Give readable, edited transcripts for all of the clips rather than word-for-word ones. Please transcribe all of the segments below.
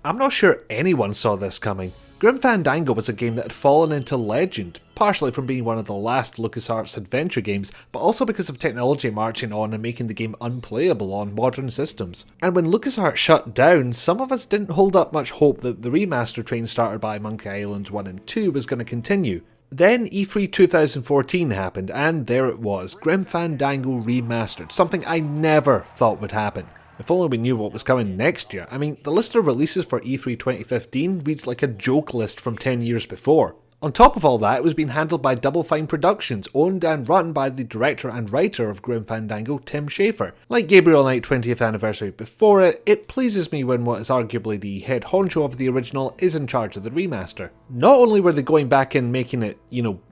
I'm not sure anyone saw this coming. Grim Fandango was a game that had fallen into legend, partially from being one of the last LucasArts adventure games, but also because of technology marching on and making the game unplayable on modern systems. And when LucasArts shut down, some of us didn't hold up much hope that the remaster train started by Monkey Island 1 and 2 was going to continue. Then E3 2014 happened, and there it was, Grim Fandango Remastered, something I never thought would happen. If only we knew what was coming next year. I mean, the list of releases for E3 2015 reads like a joke list from 10 years before. On top of all that, it was being handled by Double Fine Productions, owned and run by the director and writer of Grim Fandango, Tim Schafer. Like Gabriel Knight 20th Anniversary before it, it pleases me when what is arguably the head honcho of the original is in charge of the remaster. Not only were they going back and making it,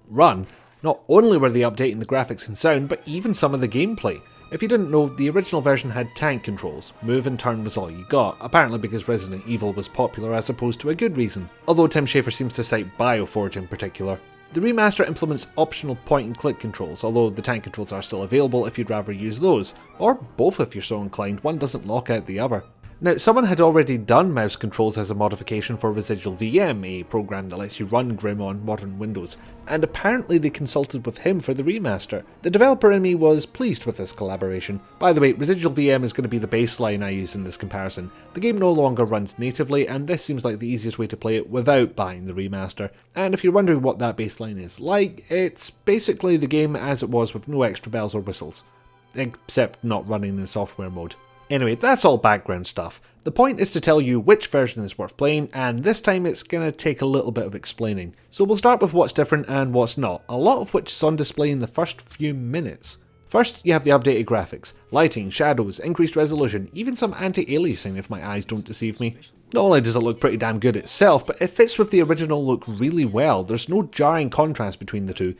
run, not only were they updating the graphics and sound, but even some of the gameplay. If you didn't know, the original version had tank controls. Move and turn was all you got, apparently because Resident Evil was popular as opposed to a good reason, although Tim Schafer seems to cite Bioforge in particular. The remaster implements optional point and click controls, although the tank controls are still available if you'd rather use those, or both if you're so inclined, one doesn't lock out the other. Now, someone had already done mouse controls as a modification for Residual VM, a program that lets you run Grim on modern Windows, and apparently they consulted with him for the remaster. The developer in me was pleased with this collaboration. By the way, Residual VM is going to be the baseline I use in this comparison. The game no longer runs natively, and this seems like the easiest way to play it without buying the remaster. And if you're wondering what that baseline is like, it's basically the game as it was with no extra bells or whistles. Except not running in software mode. Anyway, that's all background stuff. The point is to tell you which version is worth playing, and this time it's going to take a little bit of explaining. So we'll start with what's different and what's not, a lot of which is on display in the first few minutes. First, you have the updated graphics, lighting, shadows, increased resolution, even some anti-aliasing if my eyes don't deceive me. Not only does it look pretty damn good itself, but it fits with the original look really well. There's no jarring contrast between the two.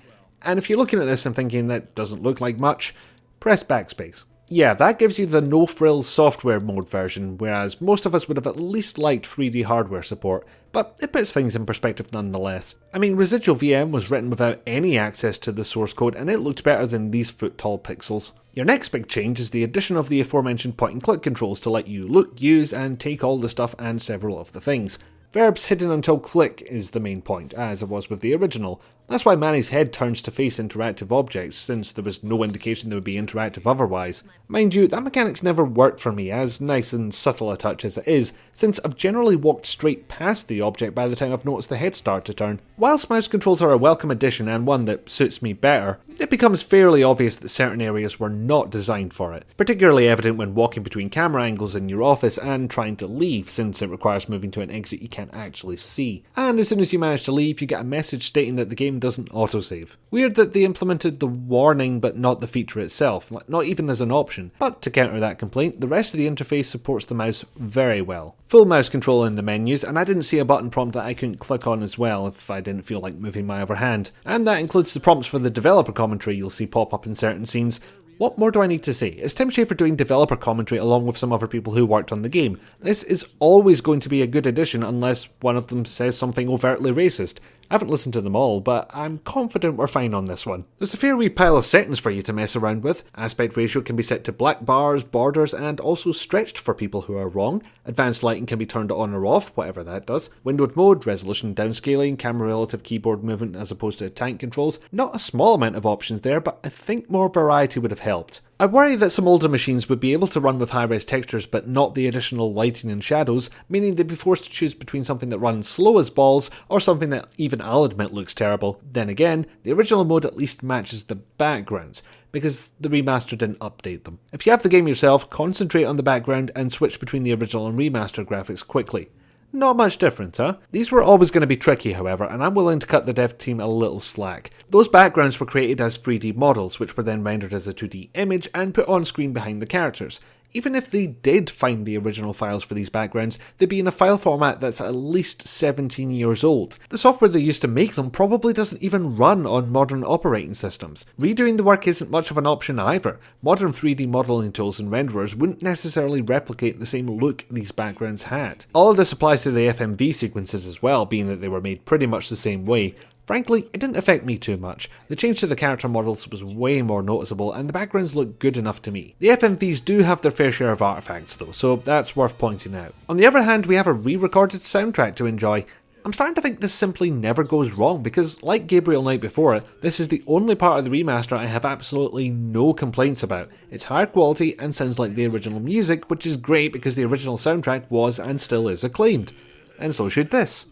And if you're looking at this and thinking that doesn't look like much, press backspace. Yeah, that gives you the no-frills software mode version, whereas most of us would have at least liked 3D hardware support, but it puts things in perspective nonetheless. I mean, Residual VM was written without any access to the source code, and it looked better than these foot-tall pixels. Your next big change is the addition of the aforementioned point-and-click controls to let you look, use, and take all the stuff and several of the things. Verbs hidden until click is the main point, as it was with the original. That's why Manny's head turns to face interactive objects, since there was no indication they would be interactive otherwise. Mind you, that mechanic's never worked for me, as nice and subtle a touch as it is, since I've generally walked straight past the object by the time I've noticed the head start to turn. Whilst mouse controls are a welcome addition and one that suits me better, it becomes fairly obvious that certain areas were not designed for it, particularly evident when walking between camera angles in your office and trying to leave, since it requires moving to an exit you can't actually see. And as soon as you manage to leave, you get a message stating that the game doesn't autosave. Weird that they implemented the warning but not the feature itself, not even as an option. But to counter that complaint, the rest of the interface supports the mouse very well. Full mouse control in the menus, and I didn't see a button prompt that I couldn't click on as well if I didn't feel like moving my other hand. And that includes the prompts for the developer commentary you'll see pop up in certain scenes. What more do I need to say? It's Tim Schafer doing developer commentary along with some other people who worked on the game. This is always going to be a good addition unless one of them says something overtly racist. I haven't listened to them all, but I'm confident we're fine on this one. There's a fair wee pile of settings for you to mess around with. Aspect ratio can be set to black bars, borders, and also stretched for people who are wrong. Advanced lighting can be turned on or off, whatever that does. Windowed mode, resolution downscaling, camera relative keyboard movement as opposed to tank controls. Not a small amount of options there, but I think more variety would have helped. I worry that some older machines would be able to run with high-res textures but not the additional lighting and shadows, meaning they'd be forced to choose between something that runs slow as balls or something that even I'll admit looks terrible. Then again, the original mode at least matches the backgrounds, because the remaster didn't update them. If you have the game yourself, concentrate on the background and switch between the original and remaster graphics quickly. Not much difference, huh? These were always going to be tricky, however, and I'm willing to cut the dev team a little slack. Those backgrounds were created as 3D models, which were then rendered as a 2D image and put on screen behind the characters. Even if they did find the original files for these backgrounds, they'd be in a file format that's at least 17 years old. The software they used to make them probably doesn't even run on modern operating systems. Redoing the work isn't much of an option either. Modern 3D modeling tools and renderers wouldn't necessarily replicate the same look these backgrounds had. All of this applies to the FMV sequences as well, being that they were made pretty much the same way. Frankly, it didn't affect me too much. The change to the character models was way more noticeable, and the backgrounds look good enough to me. The FMVs do have their fair share of artifacts though, so that's worth pointing out. On the other hand, we have a re-recorded soundtrack to enjoy. I'm starting to think this simply never goes wrong, because like Gabriel Knight before it, this is the only part of the remaster I have absolutely no complaints about. It's higher quality and sounds like the original music, which is great because the original soundtrack was and still is acclaimed. And so should this.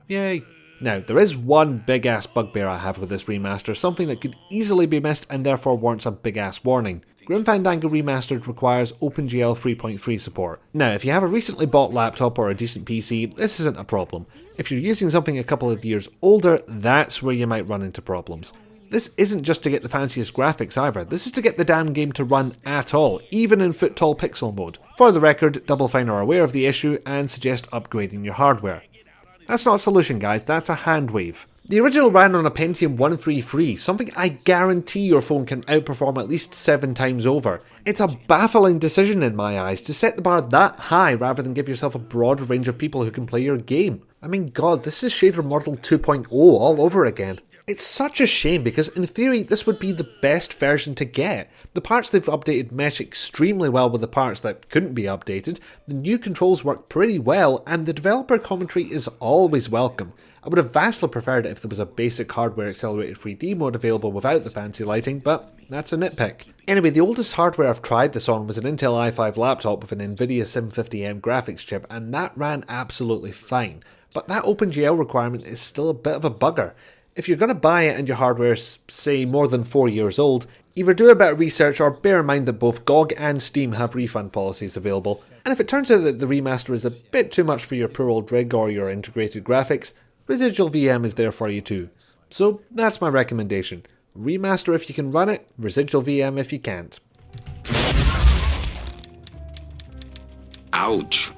Yay. Now, there is one big ass bugbear I have with this remaster, something that could easily be missed and therefore warrants a big ass warning. Grim Fandango Remastered requires OpenGL 3.3 support. Now, if you have a recently bought laptop or a decent PC, this isn't a problem. If you're using something a couple of years older, that's where you might run into problems. This isn't just to get the fanciest graphics either, this is to get the damn game to run at all, even in foot-tall pixel mode. For the record, Double Fine are aware of the issue and suggest upgrading your hardware. That's not a solution, guys, that's a hand wave. The original ran on a Pentium 133, something I guarantee your phone can outperform at least 7 times over. It's a baffling decision in my eyes to set the bar that high rather than give yourself a broad range of people who can play your game. I mean, god, this is Shader Model 2.0 all over again. It's such a shame because in theory this would be the best version to get. The parts they've updated mesh extremely well with the parts that couldn't be updated, the new controls work pretty well, and the developer commentary is always welcome. I would have vastly preferred it if there was a basic hardware accelerated 3D mode available without the fancy lighting, but that's a nitpick. Anyway, the oldest hardware I've tried this on was an Intel i5 laptop with an Nvidia 750M graphics chip, and that ran absolutely fine. But that OpenGL requirement is still a bit of a bugger. If you're going to buy it and your hardware's, say, more than 4 years old, either do a bit of research or bear in mind that both GOG and Steam have refund policies available, and if it turns out that the remaster is a bit too much for your poor old rig or your integrated graphics, Residual VM is there for you too. So that's my recommendation. Remaster if you can run it, Residual VM if you can't. Ouch.